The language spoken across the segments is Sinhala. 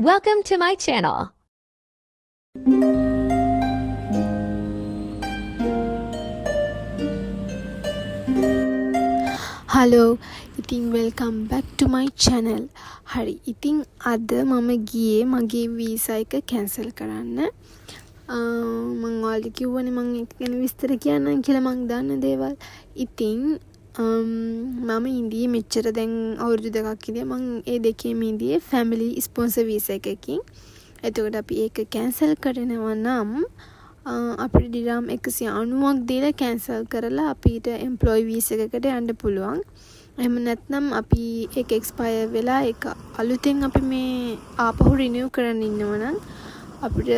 Welcome to my channel. Hello, ඉතින් welcome back to my channel. හරි. ඉතින් අද මම ගියේ මගේ වීසා එක කැන්සල් කරන්න. මම ඔයාලට කිව්වනේ මම ඒක ගැන විස්තර කියන්නම් කියලා මම දන්න දේවල්. ඉතින් මම ඉන්දියේ මෙච්චර දැන් අවුරුදු දෙකක් ඉඳිය මම ඒ දෙකේම ඉන්දියේ family sponsor visa එකකින්. එතකොට අපි ඒක කැන්සල් කරනවා නම් අපිට දිරාම් 190ක් දීලා කැන්සල් කරලා අපිට එම්ප්ලොයි වීසා එකකට යන්න පුළුවන්. එහෙම නැත්නම් අපි ඒක එක්ස්පයර් වෙලා ඒක අලුතෙන් අපි මේ ආපහු රිනිව් කරන්න ඉන්නවා නම් අපිට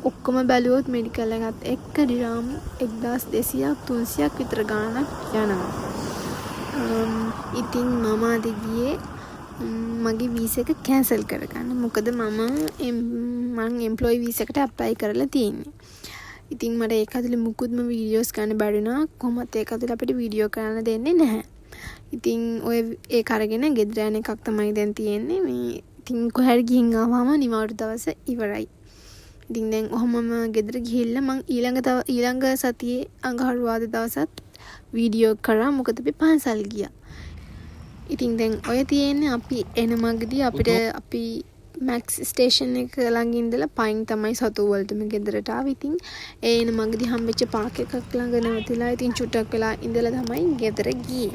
ඔක්කොම බැලුවොත් මෙඩිකල් එකත් එක්ක දිරාම් 1200ක් 300ක් විතර ගාණක් යනවා. ඉතින් මම අද ගියේ මගේ වීසා එක කැන්සල් කරගන්න. මොකද මම එම්ප්ලොයි වීසා එකට ඇප්ලයි කරලා තියෙන්නේ. ඉතින් මට ඒක ඇතුලේ මුකුත්ම වීඩියෝස් ගන්න බැරි වුණා. කොහොමත් ඒක ඇතුලේ අපිට වීඩියෝ කරන්න දෙන්නේ නැහැ. ඉතින් ඔය ඒක අරගෙන ගෙදර යන එකක් තමයි දැන් තියෙන්නේ. මේ ඉතින් කොහේ හරි ගිහින් ආවම නිවාඩු දවස ඉවරයි. ඉතින් දැන් ඔහොමම ගෙදර ගිහිල්ලා මං ඊළඟ සතියේ අඟහරුවාද දවසත් වීඩියෝ කරා. මොකද අපි පන්සල් ගියා. ඉතින් දැන් ඔය තියෙන්නේ අපි එන මගදී අපි මැක්ස් ස්ටේෂන් එක ළඟ ඉඳලා පයින් තමයි සතු වලටම ගෙදරට ආවේ. ඉතින් ඒ එන මගදී හම්බෙච්ච පාක් එකක් ළඟ නැවතිලා ඉතින් චුට්ටක් වෙලා ඉඳලා තමයි ගෙදර ගියේ.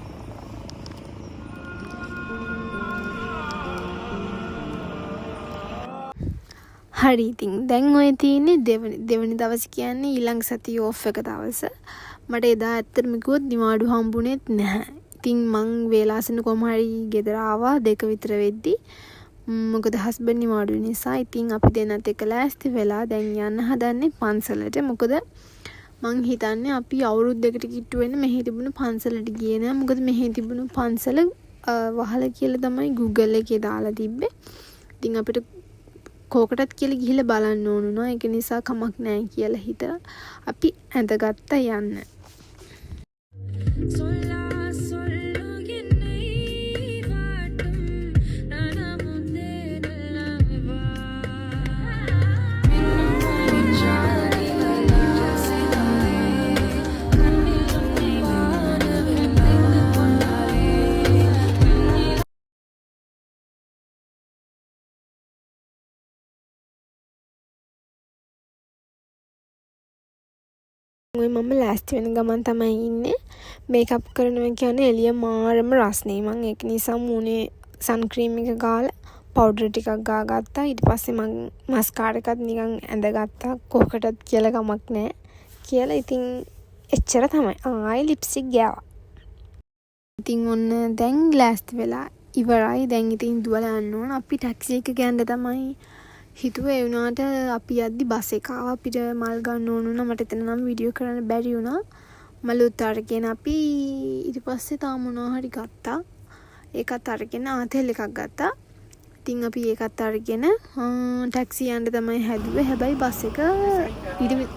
හරි ඉතින් දැන් ඔය තියෙන්නේ දෙවෙනි දවස් කියන්නේ ඊළඟ සතියේ ඕෆ් එක දවස. මට එදා ඇත්තටම කිව්වොත් නිවාඩු හම්බුනේත් නැහැ. ඉතින් මං වේලාසන කොහම හරි ගෙදර ආවා 2 විතර වෙද්දී. මොකද හස්බන්ඩ් නිවාඩු නිසා. ඉතින් අපි දෙන්නත් එක ලෑස්ති වෙලා දැන් යන්න හදන්නේ පන්සලට. මොකද මං හිතන්නේ අපි අවුරුදු දෙකකට කිට්ටු වෙන්න මෙහි තිබුණු පන්සලට ගියේ නෑ. මොකද මෙහි තිබුණු පන්සල වහලා කියලා තමයි Google එකේ දාලා තිබ්බේ. ඉතින් අපිට කෝකටත් කියලා ගිහිල්ලා බලන්න ඕන වුණා. ඒක නිසා කමක් නැහැ කියලා හිතලා අපි ඇඳගත්තා යන්න. මම ලෑස්ති වෙන ගමන් තමයි ඉන්නේ. මේකප් කරනවා කියන්නේ එළිය මාරම රස්නේ. මම ඒක නිසා මූණේ සන් ක්‍රීම් එක ගාලා පවුඩර් ටිකක් ගාගත්තා. ඊට පස්සේ මම මස්කාරා එකත් නිකන් ඇඳගත්තා. කොහකටත් කියලා කමක් නැහැ කියලා. ඉතින් එච්චර තමයි. ආයි ලිප්ස්ටික් ගෑවා. ඉතින් ඔන්න දැන් ලෑස්ති වෙලා ඉවරයි. දැන් ඉතින් දුවලා යන්න ඕන. අපි ටැක්සි එක ගන්න තමයි හිතුවේ. ඒ වුණාට අපි යද්දි බස් එක ආවා. අපිට මල් ගන්න ඕන වුණා. මට එතන නම් වීඩියෝ කරන්න බැරි වුණා. මලුත් අරගෙන අපි ඊට පස්සේ තාම මොනවා හරි ගත්තා. ඒකත් අරගෙන ආතෙල් එකක් ගත්තා. ඉතින් අපි ඒකත් අරගෙන ටැක්සි යන්න තමයි හැදුවේ. හැබැයි බස් එක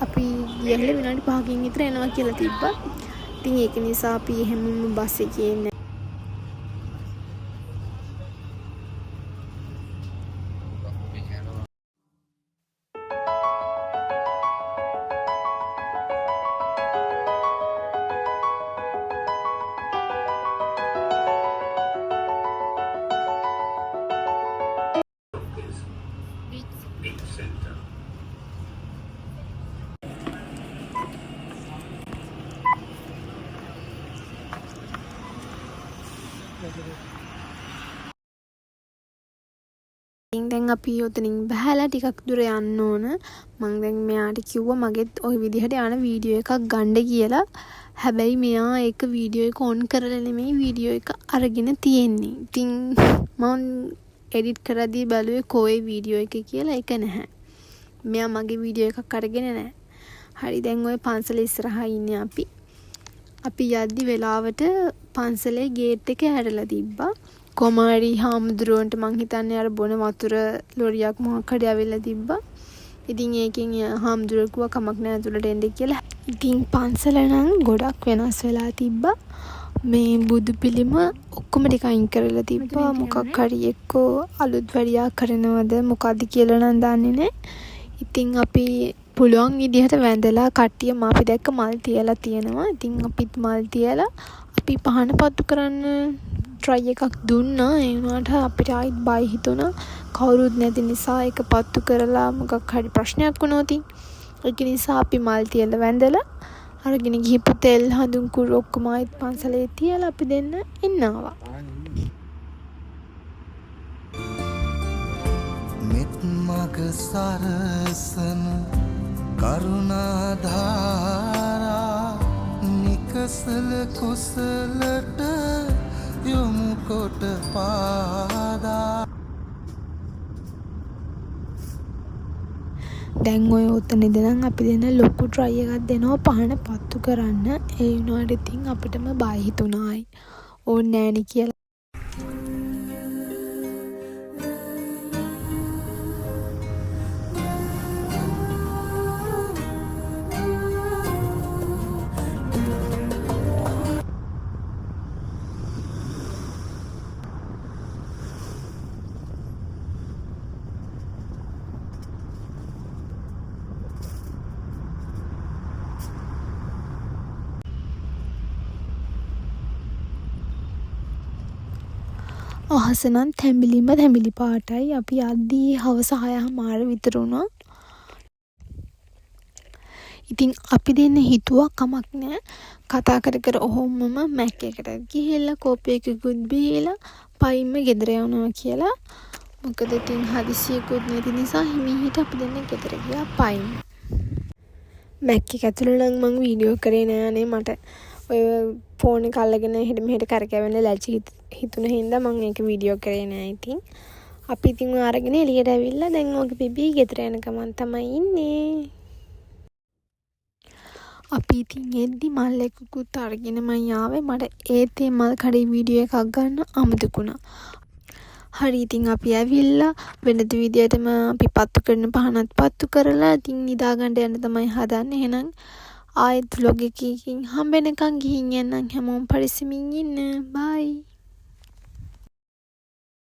අපි ගියහල විනාඩි 5කින් විතර එනවා කියලා තිබ්බා. ඉතින් ඒක නිසා අපි හැමෝම බස් එකේ ඉන්නේ. දැන් අපි උතනින් බහලා ටිකක් දුර යන්න ඕන. මම දැන් මෙයාට කිව්වා මගෙත් ওই විදිහට යන වීඩියෝ එකක් ගන්න කියලා. හැබැයි මෙයා ඒක වීඩියෝ එක ඔන් කරලා නෙමෙයි වීඩියෝ එක අරගෙන තියෙන්නේ. ඉතින් මම එඩිට් කරද්දී බැලුවේ කොයි වීඩියෝ එක කියලා ඒක නැහැ. මෙයා මගේ වීඩියෝ එකක් අරගෙන නැහැ. හරි දැන් ওই පන්සල ඉස්සරහා ඉන්නේ අපි. අපි යද්දි වෙලාවට පන්සලේ ගේට් එක හැරලා තිබ්බා. කොමාරි හාමුදුරුවන්ට මං හිතන්නේ අර බොන වතුර ලොරියක් මොකක් හරි ඇවිල්ලා තිබ්බා. ඉතින් ඒකෙන් හාමුදුරුවෝ කිව්වා කමක් නැහැ ඇතුළට එන්න කියලා. ඉතින් පන්සල නම් ගොඩක් වෙනස් වෙලා තිබ්බා. මේ බුදු පිළිම ඔක්කොම ටික අයින් කරලා තිබ්බා. මොකක් හරි එක්කෝ අලුත් වැඩියා කරනවද මොකද්ද කියලා නම් දන්නේ නැහැ. ඉතින් අපි පුළුවන් විදිහට වැඳලා කට්ටිය අපි දැක්ක මල් තියලා තියෙනවා. ඉතින් අපිත් මල් තියලා අපි පහන පත්තු කරන්න try එකක් දුන්නා. ඒ වුණාට අපිට ආයිත් බය හිතුණා. කවුරුත් නැති නිසා ඒක පත්තු කරලා මොකක් හරි ප්‍රශ්නයක් වුණොත් ඒක නිසා අපි මල් තියලා වැඳලා අරගෙන ගිහපු තෙල් හඳුන් කුරු ඔක්කොම ආයිත් පන්සලේ තියලා අපි දෙන්න එන්න ආවා. මෙත් මග සරසන කරුණාධාරා නිකසල කුසලට යොමු කොට පාදා. දැන් ඔය උතන ඉඳන් අපි දෙන ලොකු try එකක් දෙනවා පහන පත්තු කරන්න. ඒ වුණාට ඉතින් අපිටම බය හිතුණායි. ඕන්නේ නෑනේ කියලා. අහස නම් තැඹිලි පාටයි. අපි යද්දී හවස 6:00 විතර වුණා. ඉතින් අපි දෙන්න හිතුවා කමක් නෑ කතා කර කර ඔහොමම මැක් එකට ගිහිල්ලා කෝපි එකකුත් බීලා පයින්ම ගෙදර යනවා කියලා. මොකද ඉතින් හදිසියකුත් නැති නිසා හිමීහිට අපි දෙන්න ගෙදර ගියා පයින්. මැක් එක ඇතුළේ නම් මම වීඩියෝ කරේ නෑනේ. මට ඔය ෆෝන් එක අල්ලගෙන එහෙට මෙහෙට කරකැවෙන්න ලැජ්ජ හිතුන හින්දා මම ඒක වීඩියෝ කරේ නෑ. ඉතින් අපි ඉතින් අරගෙන එළියට ඇවිල්ලා දැන් ඔගේ බිබී ගෙදර යන ගමන් තමයි ඉන්නේ. අපි ඉතින් එද්දි මල් එකකුත් අරගෙනම ආවේ. මට ඒත් මේ මල් කඩේ වීඩියෝ එකක් ගන්න අමතකුණා. හරි ඉතින් අපි ඇවිල්ලා වෙනද විදියටම අපි පත්තු කරන පහනත් පත්තු කරලා ඉතින් නිදා ගන්න යන්න තමයි හදන්නේ. එහෙනම් ආයෙත් vlog එකකින් හම්බෙනකන් ගිහින් යන්න හැමෝම පරිස්සමින් ඉන්න. බයි.